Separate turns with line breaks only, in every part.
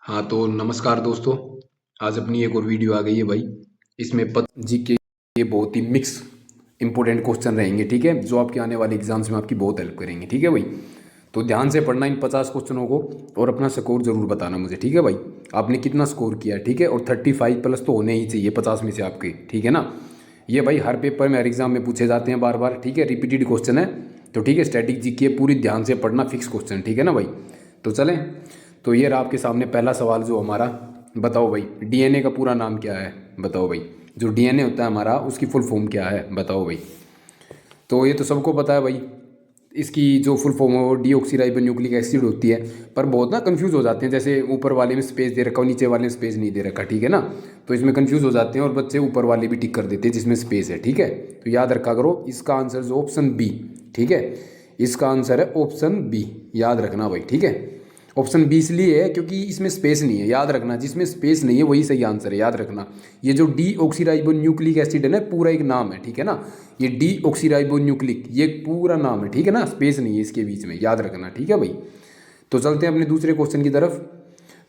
हाँ तो नमस्कार दोस्तों। आज अपनी एक और वीडियो आ गई है भाई। इसमें पद जी के बहुत ही मिक्स इंपॉर्टेंट क्वेश्चन रहेंगे, ठीक है, जो आपके आने वाले एग्जाम्स में आपकी बहुत हेल्प करेंगे, ठीक है भाई। तो ध्यान से पढ़ना इन 50 क्वेश्चनों को और अपना स्कोर जरूर बताना मुझे, ठीक है भाई। आपने कितना स्कोर किया, ठीक है, और 35 प्लस तो होने ही चाहिए 50 में से आपके, ठीक है ना। ये भाई हर पेपर में, हर एग्जाम में पूछे जाते हैं बार बार, ठीक है, रिपीटेड क्वेश्चन है। तो ठीक है, स्टैटिक जी के पूरी ध्यान से पढ़ना, फिक्स क्वेश्चन, ठीक है ना भाई। तो चलें। तो ये रहा आपके सामने पहला सवाल जो हमारा। बताओ भाई, डीएनए का पूरा नाम क्या है, बताओ भाई। जो डीएनए होता है हमारा, उसकी फुल फॉर्म क्या है, बताओ भाई। तो ये तो सबको पता है भाई। इसकी जो फुल फॉर्म है वो डीऑक्सीराइबो न्यूक्लिक एसिड होती है। पर बहुत ना कंफ्यूज हो जाते हैं, जैसे ऊपर वाले में स्पेस दे रखा हो, नीचे वाले में स्पेस नहीं दे रखा, ठीक है ना। तो इसमें कंफ्यूज हो जाते हैं और बच्चे ऊपर वाले भी टिक कर देते हैं जिसमें स्पेस है, ठीक है। तो याद रखा करो, इसका आंसर जो ऑप्शन बी, ठीक है। इसका आंसर है ऑप्शन बी, याद रखना भाई, ठीक है। ऑप्शन बी इसलिए है क्योंकि इसमें स्पेस नहीं है, याद रखना, जिसमें स्पेस नहीं है वही सही आंसर है, याद रखना। ये जो डी ऑक्सीराइबो न्यूक्लिक एसिड है ना, पूरा एक नाम है, ठीक है ना। ये डी ऑक्सीराइबो न्यूक्लिक, ये पूरा नाम है, ठीक है ना, स्पेस नहीं है इसके बीच में, याद रखना, ठीक है भाई। तो चलते हैं अपने दूसरे क्वेश्चन की तरफ।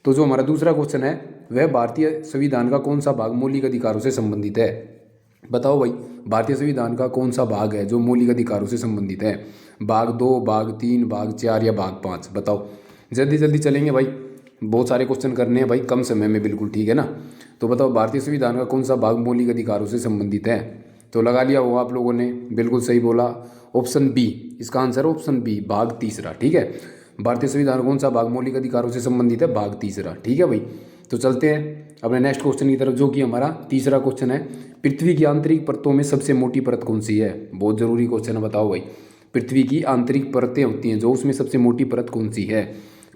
तो जो हमारा दूसरा क्वेश्चन है, वह भारतीय संविधान का कौन सा भाग मौलिक अधिकारों से संबंधित है, बताओ भाई। भारतीय संविधान का कौन सा भाग है जो मौलिक अधिकारों से संबंधित है। भाग 2, भाग 3, भाग 4 या भाग 5, बताओ। जल्दी जल्दी चलेंगे भाई, बहुत सारे क्वेश्चन करने हैं भाई कम समय में, बिल्कुल, ठीक है ना। तो बताओ, भारतीय संविधान का कौन सा भाग मौलिक अधिकारों से संबंधित है। तो लगा लिया होगा आप लोगों ने, बिल्कुल सही बोला, ऑप्शन बी। इसका आंसर ऑप्शन बी, भाग तीसरा, ठीक है। भारतीय संविधान कौन सा भाग मौलिक अधिकारों से संबंधित है, भाग तीसरा, ठीक है भाई। तो चलते हैं अपने नेक्स्ट क्वेश्चन की तरफ, जो कि हमारा तीसरा क्वेश्चन है। पृथ्वी की आंतरिक परतों में सबसे मोटी परत कौन सी है, बहुत जरूरी क्वेश्चन है, बताओ भाई। पृथ्वी की आंतरिक परतें होती हैं जो, उसमें सबसे मोटी परत कौन सी है।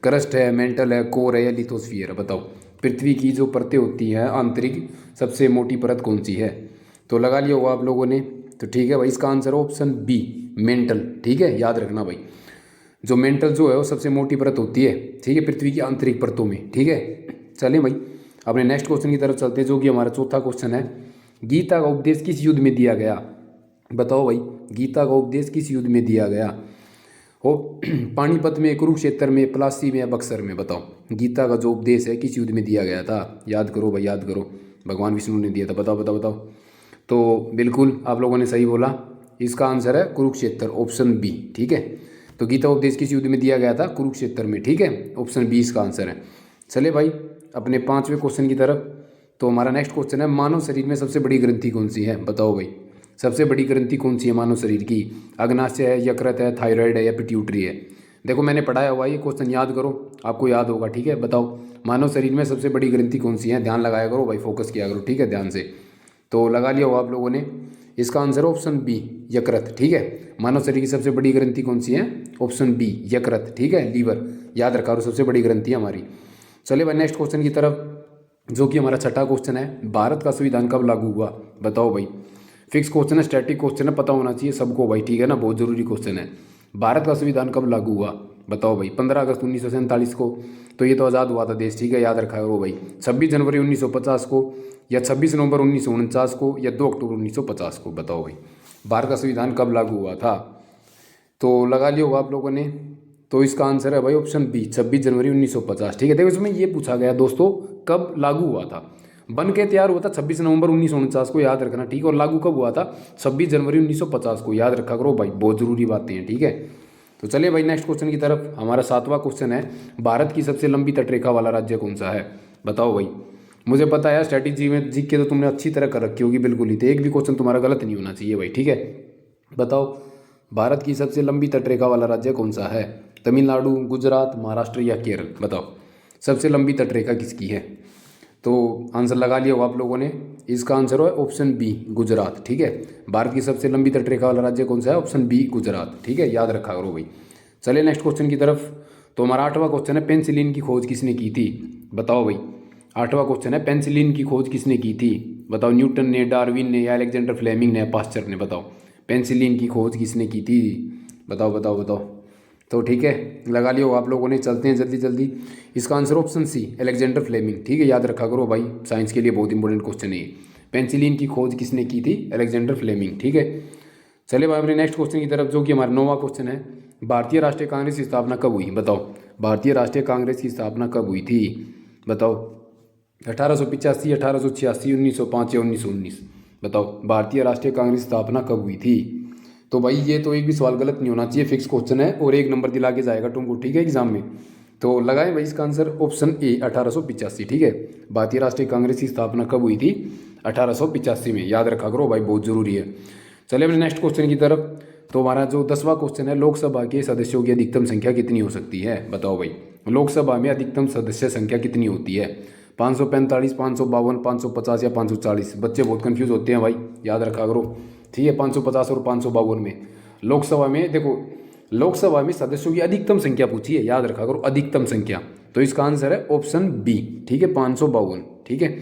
क्रस्ट है, मेंटल है, कोर है या लिथोस्फीयर है, बताओ। पृथ्वी की जो परतें होती हैं आंतरिक, सबसे मोटी परत कौन सी है। तो लगा लिया होगा आप लोगों ने। तो ठीक है भाई, इसका आंसर ऑप्शन बी, मेंटल, ठीक है, याद रखना भाई। जो मेंटल जो है वो सबसे मोटी परत होती है, ठीक है, पृथ्वी की आंतरिक परतों में, ठीक है। चलें भाई, अपने नेक्स्ट क्वेश्चन की तरफ चलते हैं, जो कि हमारा चौथा क्वेश्चन है। गीता का उपदेश किस युद्ध में दिया गया, बताओ भाई। गीता का उपदेश किस युद्ध में दिया गया हो। पानीपत में, कुरुक्षेत्र में, प्लासी में या बक्सर में, बताओ। गीता का जो उपदेश है किस युद्ध में दिया गया था, याद करो भाई, याद करो। भगवान विष्णु ने दिया था, बताओ बताओ बताओ। तो बिल्कुल आप लोगों ने सही बोला, इसका आंसर है कुरुक्षेत्र, ऑप्शन बी, ठीक है। तो गीता उपदेश किस युद्ध में दिया गया था, कुरुक्षेत्र में, ठीक है, ऑप्शन बी इसका आंसर है। चले भाई अपने पांचवें क्वेश्चन की तरफ। तो हमारा नेक्स्ट क्वेश्चन है, मानव शरीर में सबसे बड़ी ग्रंथि कौन सी है, बताओ भाई। सबसे बड़ी ग्रंथि कौन सी है मानव शरीर की। अग्नाशय है, यकृत है, थायराइड है या पिट्यूटरी है। देखो मैंने पढ़ाया हुआ, ये क्वेश्चन याद करो, आपको याद होगा, ठीक है। बताओ, मानव शरीर में सबसे बड़ी ग्रंथि कौन सी है, ध्यान लगाया करो भाई, फोकस किया करो, ठीक है, ध्यान से। तो लगा लिया होगा आप लोगों ने, इसका आंसर ऑप्शन बी, यकृत, ठीक है। मानव शरीर की सबसे बड़ी ग्रंथि कौन सी है, ऑप्शन बी, यकृत, ठीक है, लीवर, याद रखा करो, सबसे बड़ी ग्रंथि है हमारी। चलिए भाई नेक्स्ट क्वेश्चन की तरफ, जो कि हमारा छठा क्वेश्चन है। भारत का संविधान कब लागू हुआ, बताओ भाई। फिक्स क्वेश्चन है, स्टैटिक क्वेश्चन है, पता होना चाहिए सबको भाई, ठीक है ना, बहुत जरूरी क्वेश्चन है। भारत का संविधान कब लागू हुआ, बताओ भाई। 15 अगस्त 1947 को। तो ये तो आज़ाद हुआ था देश, ठीक है, याद रखा है वो भाई। 26 जनवरी 1950 को, या 26 नवंबर 1949 को, या 2 अक्टूबर 1950 को, बताओ भाई। भारत का संविधान कब लागू हुआ था। तो लगा लिया होगा आप लोगों ने। तो इसका आंसर है भाई ऑप्शन बी, 26 जनवरी 1950, ठीक है। देखो इसमें ये पूछा गया दोस्तों, कब लागू हुआ था। बन के तैयार हुआ था 26 नवंबर 1949 को, याद रखना, ठीक है। और लागू कब हुआ था, 26 जनवरी 1950 को, याद रखा करो भाई, बहुत जरूरी बातें हैं, ठीक है। तो चलिए भाई नेक्स्ट क्वेश्चन की तरफ। हमारा सातवां क्वेश्चन है, भारत की सबसे लंबी तटरेखा वाला राज्य कौन सा है, बताओ भाई। मुझे पता है स्ट्रैटेजी में जीके तो तुमने अच्छी तरह कर रखी होगी, बिल्कुल ही, तो एक भी क्वेश्चन तुम्हारा गलत नहीं होना चाहिए भाई, ठीक है। बताओ, भारत की सबसे लंबी तटरेखा वाला राज्य कौन सा है। तमिलनाडु, गुजरात, महाराष्ट्र या केरल, बताओ। सबसे लंबी तटरेखा किसकी है। तो आंसर लगा लिया हो आप लोगों ने, इसका आंसर है ऑप्शन बी, गुजरात, ठीक है। भारत की सबसे लंबी तटरेखा वाला राज्य कौन सा है, ऑप्शन बी, गुजरात, ठीक है, याद रखा करो भाई। चलिए नेक्स्ट क्वेश्चन की तरफ। तो हमारा आठवां क्वेश्चन है, पेंसिलिन की खोज किसने की थी, बताओ भाई। आठवां क्वेश्चन है, पेंसिलिन की खोज किसने की थी, बताओ। न्यूटन ने, डार्विन ने या अलेक्जेंडर फ्लेमिंग ने, पास्चर ने, बताओ। पेंसिलिन की खोज किसने की थी, बताओ बताओ बताओ। तो ठीक है, लगा लिया हो आप लोगों ने। चलते हैं जल्दी जल्दी, इसका answer option C, Alexander Fleming, ठीक है, याद रखा करो भाई, साइंस के लिए बहुत इंपॉर्टेंट क्वेश्चन है ये। पेंसिलिन की खोज किसने की थी, अलेक्जेंडर फ्लेमिंग, ठीक है। चलिए भाई अपने नेक्स्ट क्वेश्चन की तरफ, जो कि हमारा नौवां क्वेश्चन है। भारतीय राष्ट्रीय कांग्रेस की स्थापना कब हुई, बताओ। भारतीय राष्ट्रीय कांग्रेस की स्थापना कब हुई थी, बताओ 1885, 1886, 1905 या 1919? बताओ भारतीय राष्ट्रीय कांग्रेस स्थापना कब हुई थी? तो भाई ये तो एक भी सवाल गलत नहीं होना चाहिए, फिक्स क्वेश्चन है और 1 नंबर दिला के जाएगा तुमको, ठीक है, एग्जाम में। तो लगाएं भाई इसका आंसर ऑप्शन ए 1885, ठीक है। भारतीय राष्ट्रीय कांग्रेस की स्थापना कब हुई थी? 1885 में, याद रखा करो भाई, बहुत जरूरी है। चलिए अपने नेक्स्ट क्वेश्चन की तरफ। तो हमारा जो 10वां क्वेश्चन है, लोकसभा के सदस्यों की अधिकतम संख्या कितनी हो सकती है? बताओ भाई, लोकसभा में अधिकतम सदस्य संख्या कितनी होती है? 545, 552, 550 या 540? बच्चे बहुत कंफ्यूज होते हैं भाई, याद रखा करो, ठीक है। 550 और 552 में लोकसभा में, देखो लोकसभा में सदस्यों की अधिकतम संख्या पूछी है, याद रखा करो, अधिकतम संख्या। तो इसका आंसर है ऑप्शन बी, ठीक है, 552, ठीक है।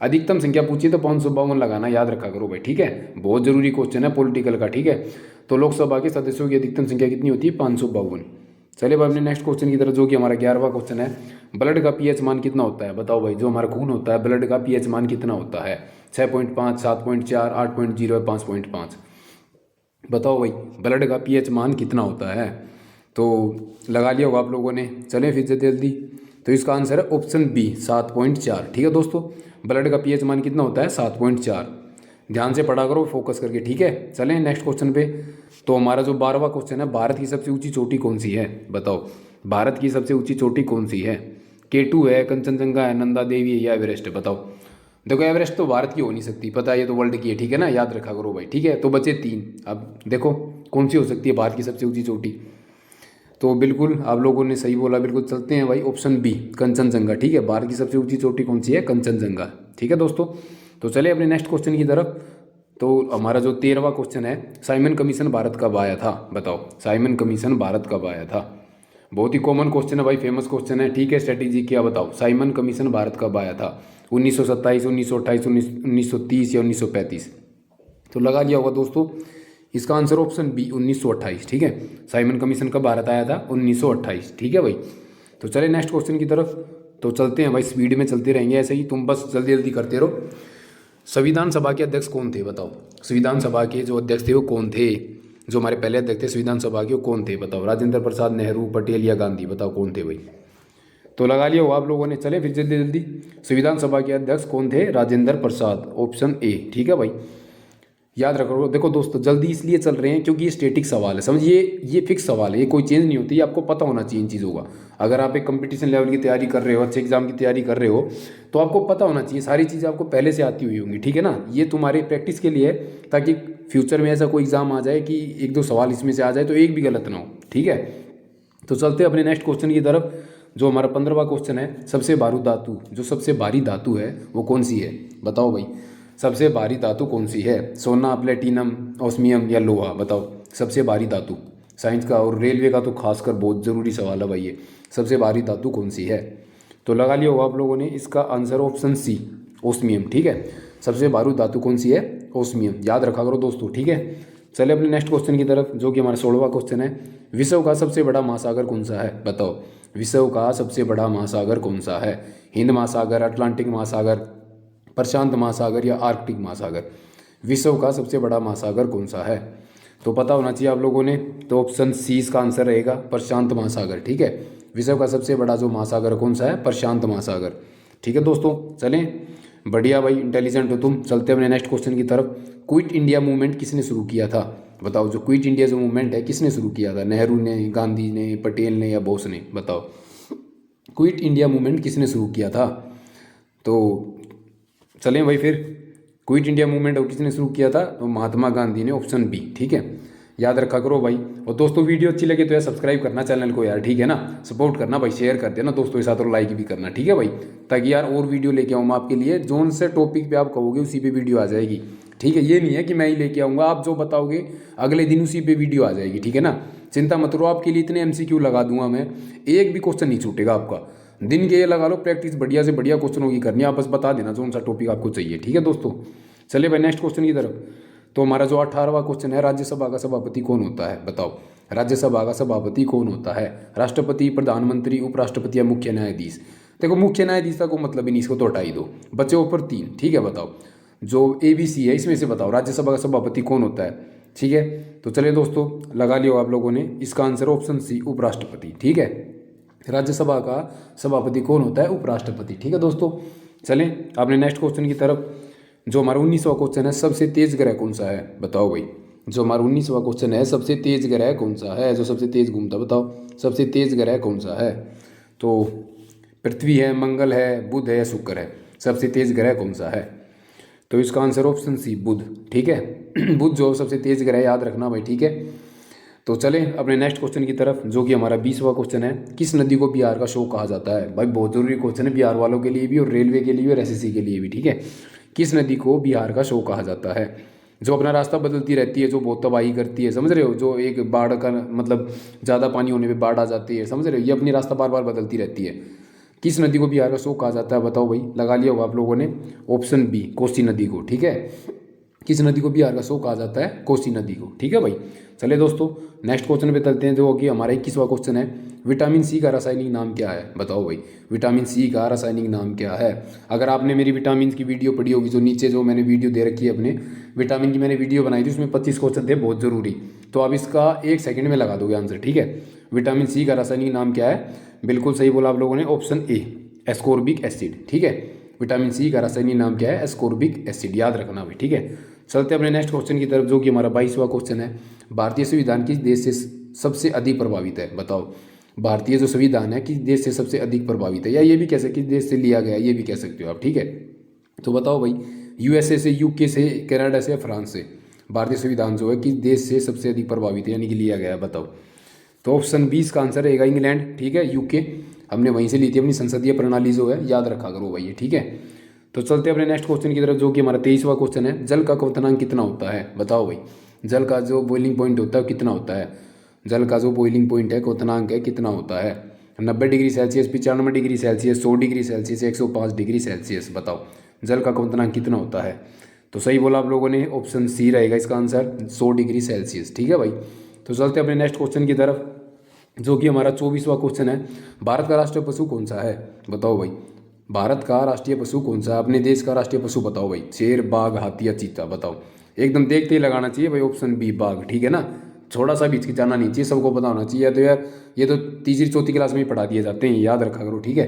अधिकतम संख्या पूछी तो 552 लगाना, याद रखा करो भाई, ठीक है। बहुत जरूरी क्वेश्चन है पॉलिटिकल का, ठीक है। तो लोकसभा के सदस्यों की अधिकतम संख्या कितनी होती है? 552। चलिए भाई अपने नेक्स्ट क्वेश्चन की तरफ, जो कि हमारा 11वां क्वेश्चन है। ब्लड का पीएच मान कितना होता है? बताओ भाई, जो हमारा खून होता है, ब्लड का पीएच मान कितना होता है? 6.5, 7.4, 8.0 या 5.5? बताओ भाई ब्लड का पीएच मान कितना होता है? तो लगा लिया होगा आप लोगों ने। चलें फिर से जल्दी। तो इसका आंसर है ऑप्शन बी 7.4, ठीक है दोस्तों। ब्लड का पीएच मान कितना होता है? 7.4। ध्यान से पढ़ा करो, फोकस करके, ठीक है। चलें नेक्स्ट क्वेश्चन पे। तो हमारा जो 12वां क्वेश्चन है, भारत की सबसे ऊंची चोटी कौन सी है? बताओ भारत की सबसे ऊंची चोटी कौन सी है? K2 है, कंचनजंगा है, नंदा देवी है या एवरेस्ट है? बताओ। देखो एवरेस्ट तो भारत की हो नहीं सकती, पता है, ये तो वर्ल्ड की है, ठीक है ना, याद रखा करो भाई, ठीक है। तो बचे 3। अब देखो कौन सी हो सकती है भारत की सबसे ऊंची चोटी? तो बिल्कुल आप लोगों ने सही बोला, बिल्कुल चलते हैं भाई, ऑप्शन बी कंचनजंगा, ठीक है। भारत की सबसे ऊंची चोटी कौन सी है? कंचनजंगा, ठीक है दोस्तों। तो चले अपने नेक्स्ट क्वेश्चन की तरफ। तो हमारा जो 13वां क्वेश्चन है, साइमन कमीशन भारत कब आया था? बताओ साइमन कमीशन भारत कब आया था? बहुत ही कॉमन क्वेश्चन है भाई, फेमस क्वेश्चन है, ठीक है। स्ट्रेटेजी क्या? बताओ साइमन कमीशन भारत कब आया था? 1927, 1928, 1930 या 1935? तो लगा लिया होगा दोस्तों। इसका आंसर ऑप्शन बी 1928, ठीक है। साइमन कमीशन कब भारत आया था? 1928, ठीक है भाई। तो चले नेक्स्ट क्वेश्चन की तरफ। तो चलते हैं भाई, स्पीड में चलते रहेंगे ऐसे ही, तुम बस जल्दी जल्दी करते रहो। संविधान सभा के अध्यक्ष कौन थे? बताओ संविधान सभा के जो अध्यक्ष थे वो कौन थे? जो हमारे पहले अध्यक्ष थे संविधान सभा के, वो कौन थे? बताओ राजेंद्र प्रसाद, नेहरू, पटेल या गांधी? बताओ कौन थे भाई? तो लगा लिया हो आप लोगों ने। चले फिर जल्दी जल्दी। संविधान सभा के अध्यक्ष कौन थे? राजेंद्र प्रसाद, ऑप्शन ए, ठीक है भाई। याद रखो, देखो दोस्तों जल्दी इसलिए चल रहे हैं क्योंकि ये स्टैटिक सवाल है, समझिए, ये फिक्स सवाल है, ये कोई चेंज नहीं होती, ये आपको पता होना चाहिए इन चीज़ों का। अगर आप एक कंपटीशन लेवल की तैयारी कर रहे हो, अच्छे एग्जाम की तैयारी कर रहे हो, तो आपको पता होना चाहिए, सारी चीज़ें आपको पहले से आती हुई होंगी, ठीक है ना। ये तुम्हारे प्रैक्टिस के लिए है, ताकि फ्यूचर में ऐसा कोई एग्जाम आ जाए कि 1-2 सवाल इसमें से आ जाए तो एक भी गलत ना हो, ठीक है। तो चलते हैं अपने नेक्स्ट क्वेश्चन की तरफ। जो हमारा 15वां क्वेश्चन है, सबसे भारी धातु, जो सबसे भारी धातु है वो कौन सी है? बताओ भाई सबसे भारी धातु कौन सी है? सोना, प्लेटिनम, ऑस्मियम या लोहा? बताओ सबसे भारी धातु। साइंस का और रेलवे का तो खासकर बहुत ज़रूरी सवाल है भाई ये, सबसे भारी धातु कौन सी है? तो लगा लिया होगा आप लोगों ने। इसका आंसर ऑप्शन सी ऑस्मियम, ठीक है। सबसे भारी धातु कौन सी है? ऑस्मियम, याद रखा करो दोस्तों, ठीक है। चले अपने नेक्स्ट क्वेश्चन की तरफ, जो कि हमारा 16वां क्वेश्चन है। विश्व का सबसे बड़ा महासागर कौन सा है? बताओ विश्व का सबसे बड़ा महासागर कौन सा है? हिंद महासागर, अटलांटिक महासागर, प्रशांत महासागर या आर्कटिक महासागर? विश्व का सबसे बड़ा महासागर कौन सा है? तो पता होना चाहिए आप लोगों ने। तो ऑप्शन सी इसका आंसर रहेगा, प्रशांत महासागर, ठीक है। विश्व का सबसे बड़ा जो महासागर कौन सा है? प्रशांत महासागर, ठीक है दोस्तों। चलें, बढ़िया भाई, इंटेलिजेंट हो तुम। चलते हैं अपने नेक्स्ट क्वेश्चन की तरफ। क्विट इंडिया मूवमेंट किसने शुरू किया था? बताओ जो क्विट इंडिया जो मूवमेंट है किसने शुरू किया था? नेहरू ने, गांधी ने, पटेल ने या बोस ने? बताओ क्विट इंडिया मूवमेंट किसने शुरू किया था? तो चलें भाई फिर, क्विट इंडिया मूवमेंट किसने शुरू किया था? तो महात्मा गांधी ने, ऑप्शन बी, ठीक है। याद रखा करो भाई। और दोस्तों वीडियो अच्छी लगे तो यार सब्सक्राइब करना चैनल को यार, ठीक है ना। सपोर्ट करना भाई, शेयर कर देना दोस्तों के साथ और लाइक भी करना, ठीक है भाई। ताकि यार और वीडियो लेके आऊँ मैं आपके लिए, जोन से टॉपिक पे आप कहोगे उसी पे वीडियो आ जाएगी, ठीक है। ये नहीं है कि मैं ही लेके आऊँगा, आप जो बताओगे अगले दिन उसी पे वीडियो आ जाएगी, ठीक है ना। चिंता मत करो, आपके लिए इतने MCQ लगा दूंगा मैं, एक भी क्वेश्चन नहीं छूटेगा आपका। दिन के ये लगा लो, प्रैक्टिस बढ़िया से बढ़िया क्वेश्चनों की करनी है, आप बस बता देना कौन सा टॉपिक आपको चाहिए, ठीक है दोस्तों। चलिए भाई नेक्स्ट क्वेश्चन की तरफ। तो हमारा जो 18वां क्वेश्चन है, राज्यसभा का सभापति कौन होता है? बताओ राज्यसभा का सभापति कौन होता है? राष्ट्रपति, प्रधानमंत्री, उपराष्ट्रपति या मुख्य न्यायाधीश? देखो मुख्य न्यायाधीश का कोई मतलब ही नहीं, इसको तो हटा ही दो, बच्चे ऊपर 3, ठीक है। बताओ जो ABC है इसमें से बताओ राज्यसभा का सभापति कौन होता है, ठीक है। तो चलिए दोस्तों लगा लियो आप लोगों ने। इसका आंसर ऑप्शन सी उपराष्ट्रपति, ठीक है। राज्यसभा का सभापति कौन होता है? उपराष्ट्रपति। ठीक है दोस्तों, चलें अपने नेक्स्ट क्वेश्चन की तरफ। जो हमारा 19वां क्वेश्चन है, सबसे तेज ग्रह कौन सा है? बताओ भाई। जो हमारा 19वां क्वेश्चन है, सबसे तेज ग्रह कौन सा है? जो सबसे तेज घूमता, बताओ सबसे तेज ग्रह कौन सा है? तो पृथ्वी है, मंगल है, बुध है या शुक्र है? सबसे तेज ग्रह कौन सा है? तो इसका आंसर ऑप्शन सी, बुध। ठीक है बुध जो सबसे तेज ग्रह, याद रखना भाई। ठीक है, तो चलें अपने नेक्स्ट क्वेश्चन की तरफ, जो कि हमारा 20वां क्वेश्चन है। किस नदी को बिहार का शोक कहा जाता है? भाई बहुत जरूरी क्वेश्चन है, बिहार वालों के लिए भी और रेलवे के लिए भी और एसएससी के लिए भी। ठीक है, किस नदी को बिहार का शोक कहा जाता है? जो अपना रास्ता बदलती रहती है, जो बहुत तबाही करती है, समझ रहे हो? जो एक बाढ़ का मतलब ज़्यादा पानी होने पे बाढ़ आ जाती है, समझ रहे हो? ये अपनी रास्ता बार बार बदलती रहती है। किस नदी को बिहार का शोक कहा जाता है? बताओ भाई, लगा लिया होगा आप लोगों ने। ऑप्शन बी, कोसी नदी को। ठीक है, किस नदी को बिहार का शोक कहा जाता है? कोसी नदी को। ठीक है भाई, चलिए दोस्तों नेक्स्ट क्वेश्चन पे चलते हैं, जो कि हमारा 21वां क्वेश्चन है। विटामिन सी का रासायनिक नाम क्या है? बताओ भाई, विटामिन सी का रासायनिक नाम क्या है? अगर आपने मेरी विटामिन की वीडियो पढ़ी होगी, जो नीचे जो मैंने वीडियो दे रखी है अपने विटामिन की, मैंने वीडियो बनाई थी, उसमें 25 क्वेश्चन थे बहुत ज़रूरी, तो आप इसका 1 सेकंड में लगा दोगे आंसर। ठीक है, विटामिन सी का रासायनिक नाम क्या है? बिल्कुल सही बोला आप लोगों ने, ऑप्शन ए, एस्कोर्बिक एसिड। ठीक है, विटामिन सी का रासायनिक नाम क्या है? एस्कोर्बिक एसिड, याद रखना भाई। ठीक है, चलते अपने नेक्स्ट क्वेश्चन की तरफ, जो कि हमारा 22वां क्वेश्चन है। भारतीय संविधान किस देश से सबसे अधिक प्रभावित है? बताओ, भारतीय जो संविधान है किस देश से सबसे अधिक प्रभावित है, या ये भी कह सकते किस देश से लिया गया, ये भी कह सकते हो आप। ठीक है, तो बताओ भाई, यूएसए से, यूके से, कनाडा से या फ्रांस से? भारतीय संविधान जो है किस देश से सबसे अधिक प्रभावित है, यानी कि लिया गया है? बताओ। तो ऑप्शन 20 का आंसर रहेगा इंग्लैंड। ठीक है, यूके, हमने वहीं से ली थी अपनी संसदीय प्रणाली जो है, याद रखा करो भाई। ठीक है, तो चलते हैं अपने नेक्स्ट क्वेश्चन की तरफ, जो कि हमारा 23वां क्वेश्चन है। जल का क्वथनांक कितना होता है? बताओ भाई, जल का जो बॉइलिंग पॉइंट होता है कितना होता है? जल का जो बॉइलिंग पॉइंट है, क्वथनांक है, कितना होता है? 90 degree Celsius, 95 degree Celsius, 100 degree Celsius, 105 degree Celsius? बताओ जल का क्वथनांक कितना होता है? तो सही बोला आप लोगों ने, ऑप्शन सी रहेगा इसका आंसर, 100 डिग्री सेल्सियस। ठीक है भाई, तो चलते हैं अपने नेक्स्ट क्वेश्चन की तरफ, जो कि हमारा 24वां क्वेश्चन है। भारत का राष्ट्रीय पशु कौन सा है? बताओ भाई, भारत का राष्ट्रीय पशु कौन सा है? अपने देश का राष्ट्रीय पशु बताओ भाई। शेर, बाघ, हाथी या चीता? बताओ, एकदम देखते ही लगाना चाहिए भाई, ऑप्शन बी, बाघ। ठीक है ना, थोड़ा सा भी हिचकिचाना नहीं चाहिए, सबको पता होना चाहिए। तो यार ये तो तीसरी चौथी क्लास में ही पढ़ा दिए जाते हैं, याद रखा करो। ठीक है,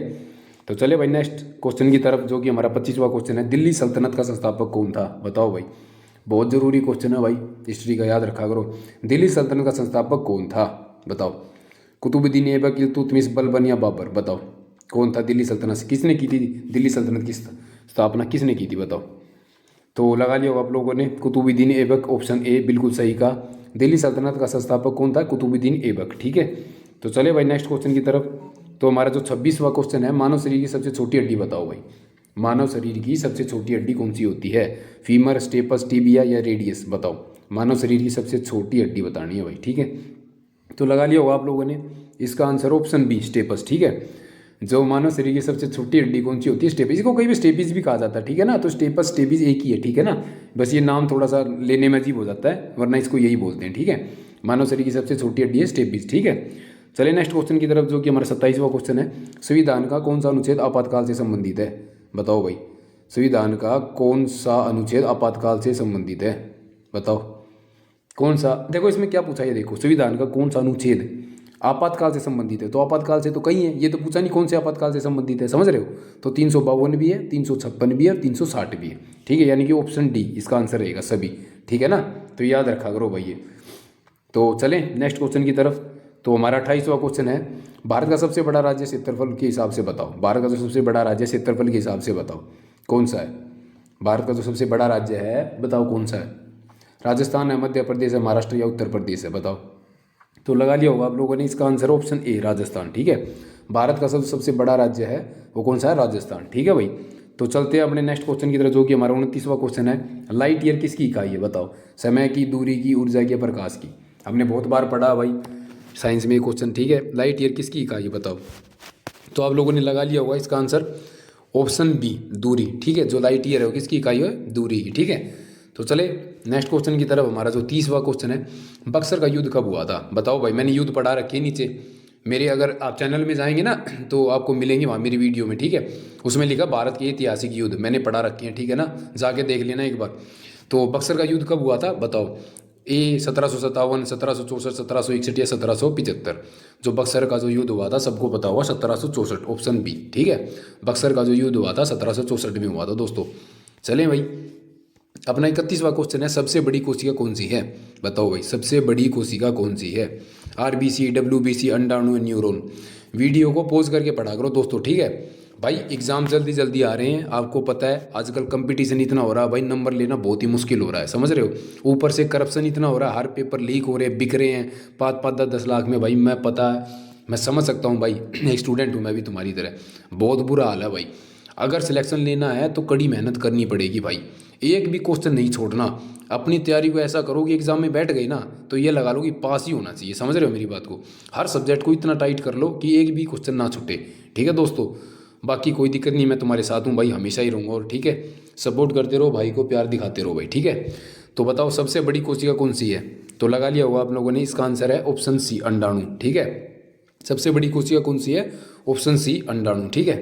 तो चले भाई नेक्स्ट क्वेश्चन की तरफ, जो कि हमारा 25वां क्वेश्चन है। दिल्ली सल्तनत का संस्थापक कौन था? बताओ भाई, बहुत जरूरी क्वेश्चन है भाई, हिस्ट्री का, याद रखा करो। दिल्ली सल्तनत का संस्थापक कौन था? बताओ, कुतुबुद्दीन ऐबक, इल्तुतमिश, बलबन या बाबर? बताओ कौन था दिल्ली सल्तनत से, किसने की थी दिल्ली सल्तनत की स्थापना, किसने की थी? बताओ। तो लगा लिया होगा आप लोगों ने, कुतुबुद्दीन ऐबक, ऑप्शन ए बिल्कुल सही का। दिल्ली सल्तनत का संस्थापक कौन था? कुतुबुद्दीन ऐबक। ठीक है, तो चले भाई नेक्स्ट क्वेश्चन की तरफ। तो हमारा जो 26वां क्वेश्चन है, मानव शरीर की सबसे छोटी हड्डी बताओ भाई। मानव शरीर की सबसे छोटी हड्डी कौन सी होती है? फीमर, स्टेपस, टिबिया या रेडियस? बताओ, मानव शरीर की सबसे छोटी हड्डी बतानी है भाई। ठीक है, तो लगा लिया होगा आप लोगों ने, इसका आंसर ऑप्शन बी, स्टेपस। ठीक है, जो मानव शरीर की सबसे छोटी हड्डी कौन सी होती है? स्टेपिस। इसको कई भी स्टेपिस भी कहा जाता है। ठीक है ना, तो स्टेपस स्टेपिस एक ही है। ठीक है ना, बस ये नाम थोड़ा सा लेने में अजीब हो जाता है, वरना इसको यही बोलते हैं। ठीक है, मानव शरीर की सबसे छोटी हड्डी है स्टेपिस। ठीक है, चलिए नेक्स्ट क्वेश्चन की तरफ, जो कि हमारा 27वां क्वेश्चन है। संविधान का कौन सा अनुच्छेद आपातकाल से संबंधित है? बताओ भाई, संविधान का कौन सा अनुच्छेद आपातकाल से संबंधित है? बताओ कौन सा। देखो इसमें क्या पूछा है, देखो संविधान का कौन सा अनुच्छेद आपातकाल से संबंधित है। तो आपातकाल से तो कई है, ये तो पूछा नहीं कौन से आपातकाल से संबंधित है, समझ रहे हो? तो 352 भी है, 356 भी है और 360 भी है। ठीक है, यानी कि ऑप्शन डी इसका आंसर रहेगा सभी। ठीक है ना, तो याद रखा करो भाई ये। तो चलें नेक्स्ट क्वेश्चन की तरफ। तो हमारा 28वां क्वेश्चन है। भारत का सबसे बड़ा राज्य क्षेत्रफल के हिसाब से बताओ। भारत का जो सबसे बड़ा राज्य क्षेत्रफल के हिसाब से बताओ कौन सा है? भारत का जो सबसे बड़ा राज्य है बताओ कौन सा है? राजस्थान है, मध्य प्रदेश है, महाराष्ट्र या उत्तर प्रदेश है? बताओ। तो लगा लिया होगा आप लोगों ने, इसका आंसर ऑप्शन ए, राजस्थान। ठीक है, भारत का सबसे बड़ा राज्य है वो कौन सा है? राजस्थान। ठीक है भाई, तो चलते हैं अपने नेक्स्ट क्वेश्चन की तरफ, जो कि हमारा 29वां क्वेश्चन है। लाइट ईयर किसकी इकाई है? बताओ, समय की, दूरी की, ऊर्जा की, प्रकाश की? हमने बहुत बार पढ़ा भाई साइंस में ये क्वेश्चन। ठीक है, लाइट ईयर किसकी इकाई है? बताओ। तो आप लोगों ने लगा लिया होगा इसका आंसर ऑप्शन बी, दूरी। ठीक है, जो लाइट ईयर है वो किसकी इकाई है? दूरी की। ठीक है, तो चले नेक्स्ट क्वेश्चन की तरफ। हमारा जो 30वां क्वेश्चन है, बक्सर का युद्ध कब हुआ था? बताओ भाई, मैंने युद्ध पढ़ा रखे नीचे मेरे, अगर आप चैनल में जाएंगे ना तो आपको मिलेंगे वहाँ मेरी वीडियो में। ठीक है, उसमें लिखा भारत के ऐतिहासिक युद्ध, मैंने पढ़ा रखे हैं। ठीक है ना, जाके देख लेना एक बार। तो बक्सर का युद्ध कब हुआ था? बताओ, ए 1757, 1764, 1761 या 1775। जो बक्सर का जो युद्ध हुआ था सबको पता होगा 1764, ऑप्शन बी। ठीक है, बक्सर का जो युद्ध हुआ था 1764 में हुआ था दोस्तों। चलें भाई, अपना 31वां क्वेश्चन है, सबसे बड़ी कोशिका कौन सी है? बताओ भाई, सबसे बड़ी कोशिका कौन सी है? आरबीसी, डब्ल्यूबीसी, अंडाणु, न्यूरॉन। वीडियो को पॉज करके पढ़ा करो दोस्तों, ठीक है भाई। एग्जाम जल्दी जल्दी आ रहे हैं, आपको पता है आजकल कंपटीशन इतना हो रहा है भाई, नंबर लेना बहुत ही मुश्किल हो रहा है, समझ रहे हो। ऊपर से करप्शन इतना हो रहा है, हर पेपर लीक हो रहे हैं, बिक रहे हैं 5-5, 10-10 लाख में भाई। मैं पता है, मैं समझ सकता हूँ भाई, एक स्टूडेंट हूँ मैं भी तुम्हारी तरह, बहुत बुरा हाल है भाई। अगर सिलेक्शन लेना है तो कड़ी मेहनत करनी पड़ेगी भाई, एक भी क्वेश्चन नहीं छोड़ना। अपनी तैयारी को ऐसा करो कि एग्जाम में बैठ गई ना तो ये लगा लो कि पास ही होना चाहिए, समझ रहे हो मेरी बात को। हर सब्जेक्ट को इतना टाइट कर लो कि एक भी क्वेश्चन ना छूटे, ठीक है दोस्तों। बाकी कोई दिक्कत नहीं, मैं तुम्हारे साथ हूँ भाई, हमेशा ही रहूँगा। और ठीक है, सपोर्ट करते रहो भाई को, प्यार दिखाते रहो भाई, ठीक है। तो बताओ सबसे बड़ी कोशिका कौन सी है? तो लगा लिया होगा आप लोगों ने, इसका आंसर है ऑप्शन सी, अंडाणु। ठीक है, सबसे बड़ी कोशिका कौन सी है? ऑप्शन सी, अंडाणु। ठीक है,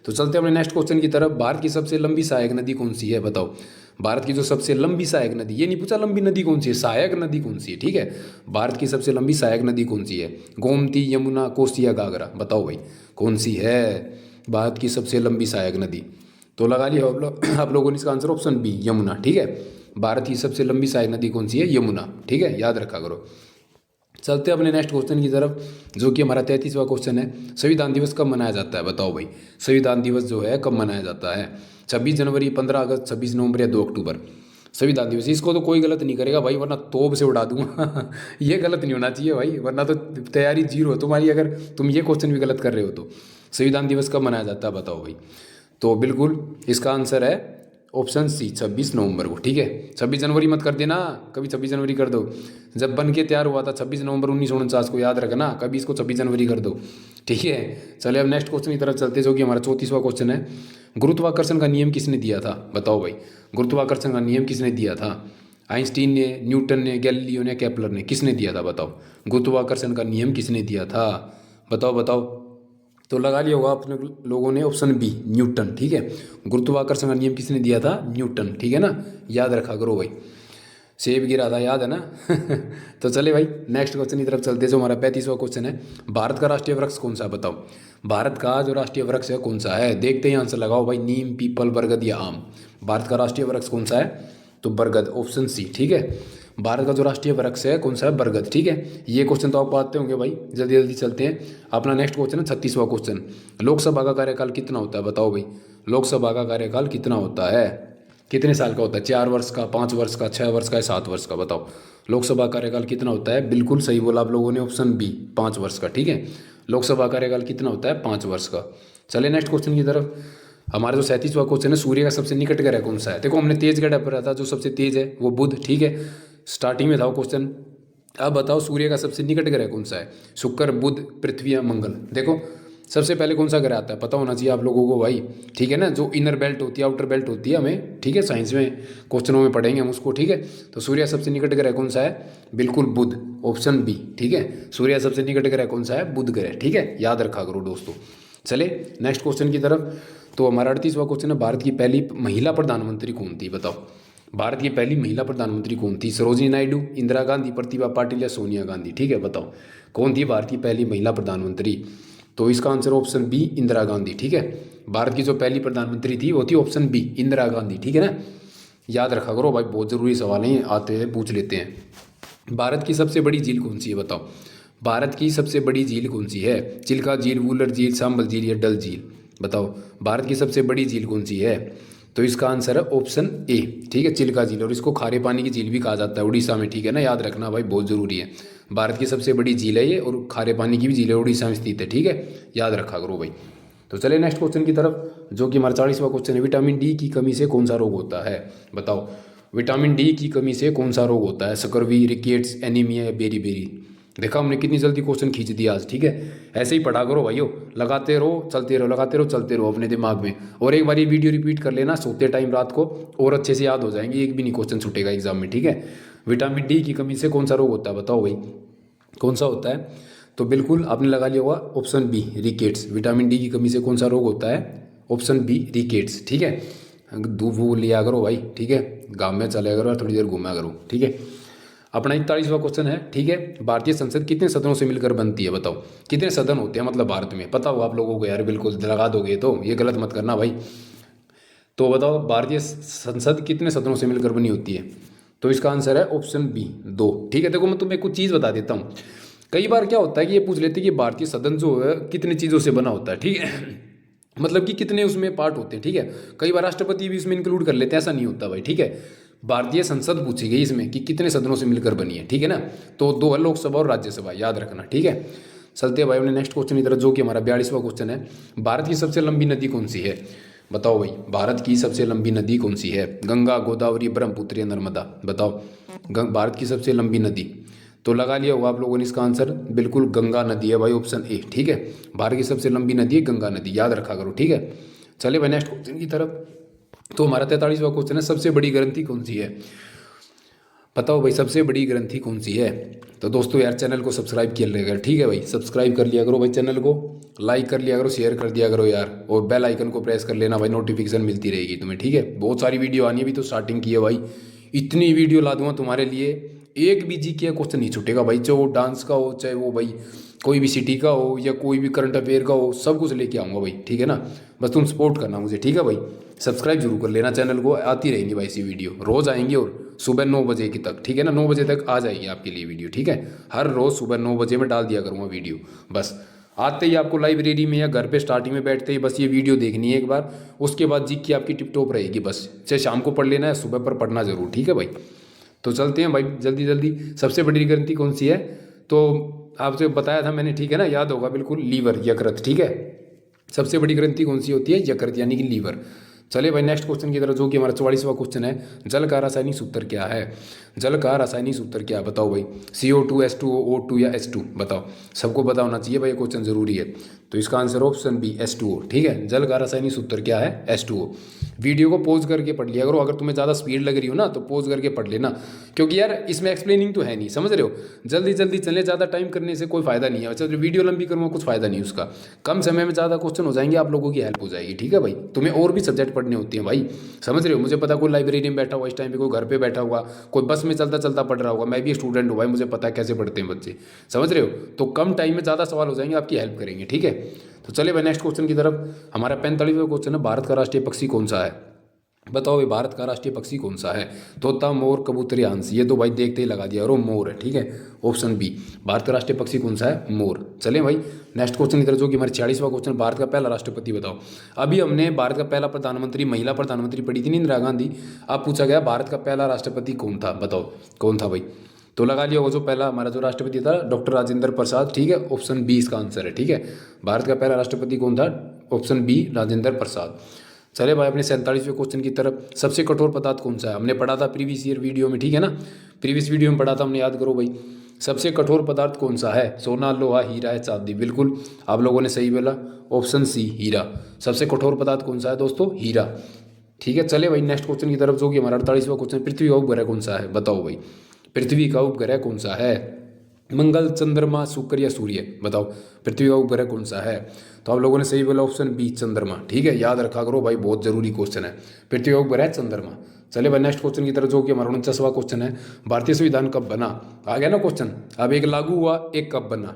तो चलते हैं अपने नेक्स्ट क्वेश्चन की तरफ। भारत की सबसे लंबी सहायक नदी कौन सी है? बताओ, भारत की जो सबसे लंबी सहायक नदी, ये नहीं पूछा लंबी नदी कौन सी है, सहायक नदी कौन सी है, ठीक है। भारत की सबसे लंबी सहायक नदी कौन सी है? गोमती, यमुना, कोसी या घाघरा? बताओ भाई कौन सी है भारत की सबसे लंबी सहायक नदी? तो लगा लिया आप लोगों ने इसका आंसर ऑप्शन बी, यमुना। ठीक है, भारत की सबसे लंबी सहायक नदी कौन सी है? यमुना। ठीक है, याद रखा करो। चलते हैं अपने नेक्स्ट क्वेश्चन की तरफ, जो कि हमारा 33वां क्वेश्चन है। संविधान दिवस कब मनाया जाता है? बताओ भाई, संविधान दिवस जो है कब मनाया जाता है? 26 जनवरी, 15 अगस्त, 26 नवंबर या 2 अक्टूबर? संविधान दिवस, इसको तो कोई गलत नहीं करेगा भाई, वरना तोप से उड़ा दूंगा ये गलत नहीं होना चाहिए भाई, वरना तो तैयारी जीरो है तुम्हारी, अगर तुम ये क्वेश्चन भी गलत कर रहे हो तो। संविधान दिवस कब मनाया जाता है बताओ भाई? तो बिल्कुल इसका आंसर है ऑप्शन सी, 26 नवंबर को। ठीक है, 26 जनवरी मत कर देना, कभी 26 जनवरी कर दो। जब बन के तैयार हुआ था 26 नवंबर 1949 को, याद रखना, कभी इसको 26 जनवरी कर दो। ठीक है, चलिए अब नेक्स्ट क्वेश्चन की तरफ चलते, जो कि हमारा 34वां क्वेश्चन है। गुरुत्वाकर्षण का नियम किसने दिया था? बताओ भाई, गुरुत्वाकर्षण का नियम किसने दिया था? आइंस्टीन ने, न्यूटन ने, गैलीलियो ने, केपलर ने? किसने दिया था बताओ, गुरुत्वाकर्षण का नियम किसने दिया था? बताओ बताओ। तो लगा लिया होगा अपने लोगों ने ऑप्शन बी, न्यूटन। ठीक है, गुरुत्वाकर्षण का नियम किसने दिया था? न्यूटन। ठीक है ना, याद रखा करो भाई, सेब गिरा था, याद है ना तो चले भाई नेक्स्ट क्वेश्चन की तरफ चलते, जो हमारा 35वां क्वेश्चन है। भारत का राष्ट्रीय वृक्ष कौन सा है? बताओ, भारत का जो राष्ट्रीय वृक्ष है कौन सा है? देखते ही आंसर लगाओ भाई, नीम, पीपल, बरगद या आम? भारत का राष्ट्रीय वृक्ष कौन सा है? तो बरगद, ऑप्शन सी। ठीक है, भारत का जो राष्ट्रीय वृक्ष है कौन सा है? बरगद। ठीक है, ये क्वेश्चन तो आप पाते होंगे भाई, जल्दी जल्दी चलते हैं। अपना नेक्स्ट क्वेश्चन है 36वां क्वेश्चन। लोकसभा का कार्यकाल कितना होता है? बताओ भाई, लोकसभा का कार्यकाल कितना होता है? कितने साल का होता है? 4 वर्ष का, 5 वर्ष का, 6 वर्ष का, 7 वर्ष का? बताओ, लोकसभा कार्यकाल कितना होता है? बिल्कुल सही बोला आप लोगों ने, ऑप्शन बी, 5 वर्ष का। ठीक है, लोकसभा कार्यकाल कितना होता है? 5 वर्ष का। चले नेक्स्ट क्वेश्चन की तरफ। हमारा जो 37वां क्वेश्चन है, सूर्य का सबसे निकट ग्रह कौन सा है? देखो हमने तेज ग्रह पर था, जो सबसे तेज है वो बुध। ठीक है, स्टार्टिंग में था वो क्वेश्चन। अब बताओ सूर्य का सबसे निकट ग्रह कौन सा है? शुक्र, बुध, पृथ्वी या मंगल? देखो सबसे पहले कौन सा ग्रह आता है पता होना चाहिए आप लोगों को भाई, ठीक है ना। जो इनर बेल्ट होती है, आउटर बेल्ट होती है हमें, ठीक है, साइंस में क्वेश्चनों में पढ़ेंगे हम उसको। ठीक है, तो सूर्य सबसे निकट ग्रह कौन सा है? बिल्कुल बुध, ऑप्शन बी। ठीक है, सूर्य सबसे निकट ग्रह कौन सा है? बुध ग्रह। ठीक है, याद रखा करो दोस्तों। चले नेक्स्ट क्वेश्चन की तरफ। तो हमारा 38वां क्वेश्चन है, भारत की पहली महिला प्रधानमंत्री कौन थी? बताओ, भारत की पहली महिला प्रधानमंत्री कौन थी? सरोजिनी नायडू, इंदिरा गांधी, प्रतिभा पाटिल या सोनिया गांधी? ठीक है, बताओ कौन थी भारत की पहली महिला प्रधानमंत्री? तो इसका answer option B, Indira Gandhi. ठीक है, भारत की जो पहली प्रधानमंत्री थी वो थी ऑप्शन बी, इंदिरा गांधी। ठीक है ना, याद रखा करो भाई, बहुत ज़रूरी सवाल हैं, आते हैं पूछ लेते हैं। भारत की सबसे बड़ी झील कौन सी है? बताओ, भारत की सबसे बड़ी झील कौन सी है? चिल्का झील, वूलर झील, सांबल झील या डल झील? बताओ, भारत की सबसे बड़ी झील कौन सी है? तो इसका आंसर है ऑप्शन ए, ठीक है, चिल्का झील। और इसको खारे पानी की झील भी कहा जाता है, उड़ीसा में। ठीक है ना, याद रखना भाई, बहुत ज़रूरी है। भारत की सबसे बड़ी झील है ये, और खारे पानी की भी झील है, उड़ीसा में स्थित है। ठीक है, याद रखा करो भाई। तो चले नेक्स्ट क्वेश्चन की तरफ, जो कि हमारा 40वां क्वेश्चन है। विटामिन डी की कमी से कौन सा रोग होता है? बताओ, विटामिन डी की कमी से कौन सा रोग होता है? स्कर्वी, रिकेट्स, एनीमिया या बेरी बेरी? देखा हमने कितनी जल्दी क्वेश्चन खींच दिया आज। ठीक है, ऐसे ही पढ़ा करो भाइयों, लगाते रहो चलते रहो, लगाते रहो चलते रहो अपने दिमाग में। और एक बार ये वीडियो रिपीट कर लेना सोते टाइम रात को, और अच्छे से याद हो जाएंगे, एक भी नहीं क्वेश्चन छूटेगा एग्जाम में। ठीक है, विटामिन डी की कमी से कौन सा रोग होता है? बताओ भाई, कौन सा होता है? तो बिल्कुल आपने लगा लिया होगा option B, rickets. Vitamin D की कमी से कौन सा रोग होता है? Option B, rickets. ठीक है, धूप वो लिया करो भाई, ठीक है, गाँव में चले करो और थोड़ी देर घूमा करो। ठीक है, अपना 41वां क्वेश्चन है, ठीक है। भारतीय संसद कितने सदनों से मिलकर बनती है, बताओ कितने सदन होते हैं मतलब भारत में, पता होगा आप लोगों को यार, बिल्कुल लगा दोगे तो, ये गलत मत करना भाई। तो बताओ भारतीय संसद कितने सदनों से मिलकर बनी होती है, तो इसका आंसर है ऑप्शन बी 2, ठीक है। देखो मैं तुम्हें कुछ चीज़ बता देता हूँ, कई बार क्या होता है कि ये पूछ लेते हैं कि भारतीय सदन जो है कितनी चीज़ों से बना होता है, ठीक है मतलब कि कितने उसमें पार्ट होते हैं, ठीक है। कई बार राष्ट्रपति भी इसमें इंक्लूड कर लेते हैं, ऐसा नहीं होता भाई, ठीक है। भारतीय संसद पूछी गई इसमें कि कितने सदनों से मिलकर बनी है, ठीक है ना। तो 2 है लोकसभा और राज्यसभा, याद रखना, ठीक है। चलते हैं भाई अपने नेक्स्ट क्वेश्चन की तरफ, जो कि हमारा 42वां क्वेश्चन है। भारत की सबसे लंबी नदी कौन सी है, बताओ भाई, भारत की सबसे लंबी नदी कौन सी है, गंगा, गोदावरी, ब्रह्मपुत्र या नर्मदा, बताओ भारत की सबसे लंबी नदी। तो लगा लिया होगा आप लोगों ने इसका आंसर, बिल्कुल गंगा नदी है भाई, ऑप्शन ए, ठीक है। भारत की सबसे लंबी नदी है गंगा नदी, याद रखा करो, ठीक है। चलिए भाई नेक्स्ट क्वेश्चन की तरफ। तो हमारा 43वां क्वेश्चन है, सबसे बड़ी ग्रंथि कौन सी है, बताओ भाई सबसे बड़ी ग्रंथि कौन सी है। तो दोस्तों यार चैनल को सब्सक्राइब किया रहेगा, ठीक है भाई, सब्सक्राइब कर लिया करो भाई चैनल को, लाइक कर लिया करो, शेयर कर दिया करो यार, और बेल आइकन को प्रेस कर लेना भाई, नोटिफिकेशन मिलती रहेगी तुम्हें, ठीक है। बहुत सारी वीडियो आनी है, अभी तो स्टार्टिंग की है भाई, इतनी वीडियो ला दूंगा तुम्हारे लिए, एक भी जीके का क्वेश्चन नहीं छूटेगा भाई, चाहे वो डांस का हो, चाहे वो भाई कोई भी सिटी का हो, या कोई भी करंट अफेयर का हो, सब कुछ लेके आऊँगा भाई, ठीक है ना। बस तुम सपोर्ट करना मुझे, ठीक है भाई। सब्सक्राइब जरूर कर लेना चैनल को, आती रहेंगी भाई ऐसी वीडियो, रोज़ आएंगी और सुबह 9 बजे की तक, ठीक है ना, 9 बजे तक आ जाएगी आपके लिए वीडियो, ठीक है। हर रोज़ सुबह 9 बजे में डाल दिया करूँगा वीडियो। बस आते ही आपको लाइब्रेरी में या घर पे स्टार्टिंग में बैठते ही बस ये वीडियो देखनी है एक बार, उसके बाद जीके आपकी टिप टॉप रहेगी, बस चाहे शाम को पढ़ लेना है, सुबह पर पढ़ना जरूर, ठीक है भाई। तो चलते हैं भाई जल्दी जल्दी, सबसे बड़ी ग्रंथि कौन सी है, तो आपसे बताया था मैंने, ठीक है ना, याद होगा बिल्कुल, लीवर, यकृत, ठीक है। सबसे बड़ी ग्रंथि कौन सी होती है, यकृत यानी कि लीवर। चलिए भाई नेक्स्ट क्वेश्चन की तरफ, जो कि हमारा 44वां क्वेश्चन है, जल का रासायनिक सूत्र क्या है, जल का रासायनिक सूत्र क्या है, बताओ भाई, CO2, H2O, O2 या H2, बताओ, सबको पता होना चाहिए भाई, ये क्वेश्चन जरूरी है। तो इसका आंसर ऑप्शन बी H2O, ठीक है। जल का रासायनिक सूत्र क्या है, H2O। वीडियो को पॉज करके पढ़ लिया करो, अगर तुम्हें ज़्यादा स्पीड लग रही हो ना तो पॉज करके पढ़ लेना, क्योंकि यार इसमें एक्सप्लेनिंग तो है नहीं, समझ रहे हो, जल्दी जल्दी चले, ज़्यादा टाइम करने से कोई फायदा नहीं है, अच्छा वीडियो लंबी करूँगा कुछ फायदा नहीं उसका, कम समय में ज़्यादा क्वेश्चन हो जाएंगे, आप लोगों की हेल्प हो जाएगी, ठीक है भाई। तुम्हें और भी सब्जेक्ट पढ़ने होते हैं भाई, समझ रहे हो, मुझे पता कोई लाइब्रेरी में बैठा हुआ इस टाइम पे, कोई घर पे बैठा हुआ, कोई बस में चलता चलता पढ़ रहा होगा, मैं भी स्टूडेंट हूँ भाई, मुझे पता है कैसे पढ़ते हैं बच्चे, समझ रहे हो। तो कम टाइम में ज़्यादा सवाल हो जाएंगे, आपकी हेल्प करेंगे, ठीक है। तो चले भाई नेक्स्ट क्वेश्चन की तरफ। हमारा 45वां क्वेश्चन है, भारत का राष्ट्रीय पक्षी कौन सा है, बताओ भाई भारत का राष्ट्रीय पक्षी कौन सा है, तोता, मोर, कबूतर या हंस, ये तो भाई देखते ही लगा दिया, और मोर है, ठीक है, ऑप्शन बी, भारत का राष्ट्रीय पक्षी कौन सा है, मोर। चलें भाई नेक्स्ट क्वेश्चन की तरफ, जो कि हमारे 46वां क्वेश्चन, भारत का पहला राष्ट्रपति बताओ। अभी हमने भारत का पहला प्रधानमंत्री, महिला प्रधानमंत्री पढ़ी थी, इंदिरा गांधी। अब पूछा गया भारत का पहला राष्ट्रपति कौन था, बताओ कौन था भाई। तो लगा लिया होगा, जो पहला हमारा जो राष्ट्रपति था डॉक्टर राजेंद्र प्रसाद, ठीक है, ऑप्शन बी इसका आंसर है, ठीक है। भारत का पहला राष्ट्रपति कौन था, ऑप्शन बी राजेंद्र प्रसाद। चले भाई अपने 47वें क्वेश्चन की तरफ, सबसे कठोर पदार्थ कौन सा है, हमने पढ़ा था प्रीवियस ईयर वीडियो में, ठीक है ना, प्रीवियस वीडियो में पढ़ा था हमने, याद करो भाई, सबसे कठोर पदार्थ कौन सा है, सोना, लोहा, हीरा है चांदी, बिल्कुल आप लोगों ने सही बोला, ऑप्शन सी हीरा। सबसे कठोर पदार्थ कौन सा है दोस्तों, हीरा, ठीक है। चले भाई नेक्स्ट क्वेश्चन की तरफ, जो कि हमारा 48वां क्वेश्चन, पृथ्वी का उपग्रह कौन सा है, बताओ भाई, पृथ्वी का उपग्रह कौन सा है, मंगल, चंद्रमा, शुक्र या सूर्य, बताओ पृथ्वी का उपग्रह कौन सा है। तो आप लोगों ने सही बोला, ऑप्शन बी चंद्रमा, ठीक है, याद रखा करो भाई, बहुत जरूरी क्वेश्चन है, पृथ्वी का उपग्रह चंद्रमा। चले भाई नेक्स्ट क्वेश्चन की तरफ, जो कि हमारा 49वां क्वेश्चन है, भारतीय संविधान कब बना, आ गया ना क्वेश्चन, अब एक लागू हुआ एक कब बना,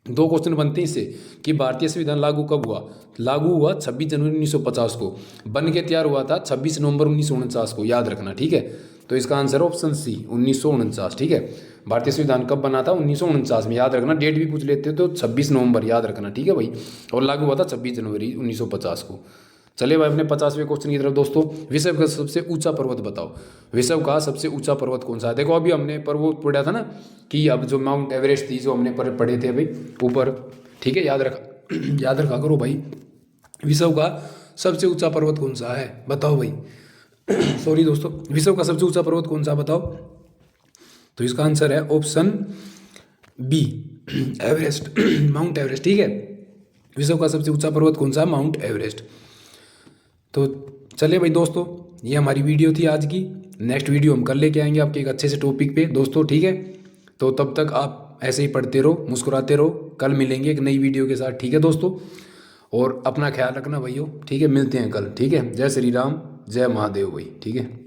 2 क्वेश्चन बनते हैं इससे, कि भारतीय संविधान लागू कब हुआ, लागू हुआ 26 जनवरी 1950 को, बन के तैयार हुआ था 26 नवंबर 1949 को, याद रखना, ठीक है। तो इसका आंसर ऑप्शन सी 1949, ठीक है। भारतीय संविधान कब बना था, 1949 में, याद रखना, डेट भी पूछ लेते तो 26 नवंबर याद रखना, ठीक है भाई, और लागू हुआ था 26 जनवरी 1950 को। चले भाई अपने 50वें क्वेश्चन की तरफ दोस्तों, विश्व का सबसे ऊंचा पर्वत बताओ, विश्व का सबसे ऊंचा पर्वत कौन सा है। देखो अभी हमने पर्वत पढ़ा था ना, कि अब जो माउंट एवरेस्ट थी, जो हमने पढ़े थे भाई ऊपर, ठीक है, याद रखा करो भाई, विश्व का सबसे ऊंचा पर्वत कौन सा है, बताओ भाई सॉरी दोस्तों, विश्व का सबसे ऊंचा पर्वत कौन सा बताओ। तो इसका आंसर है option B Everest mount Everest, ठीक है। विश्व का सबसे ऊंचा पर्वत कौन सा है, माउंट एवरेस्ट। तो चलिए भाई दोस्तों, ये हमारी वीडियो थी आज की, नेक्स्ट वीडियो हम कल लेके आएंगे आपके एक अच्छे से टॉपिक पे दोस्तों, ठीक है। तो तब तक आप ऐसे ही पढ़ते रहो, मुस्कुराते रहो, कल मिलेंगे एक नई वीडियो के साथ, ठीक है दोस्तों। और अपना ख्याल रखना भाइयों, ठीक है, मिलते हैं कल, ठीक है। जय श्री राम, जय महादेव भाई, ठीक है।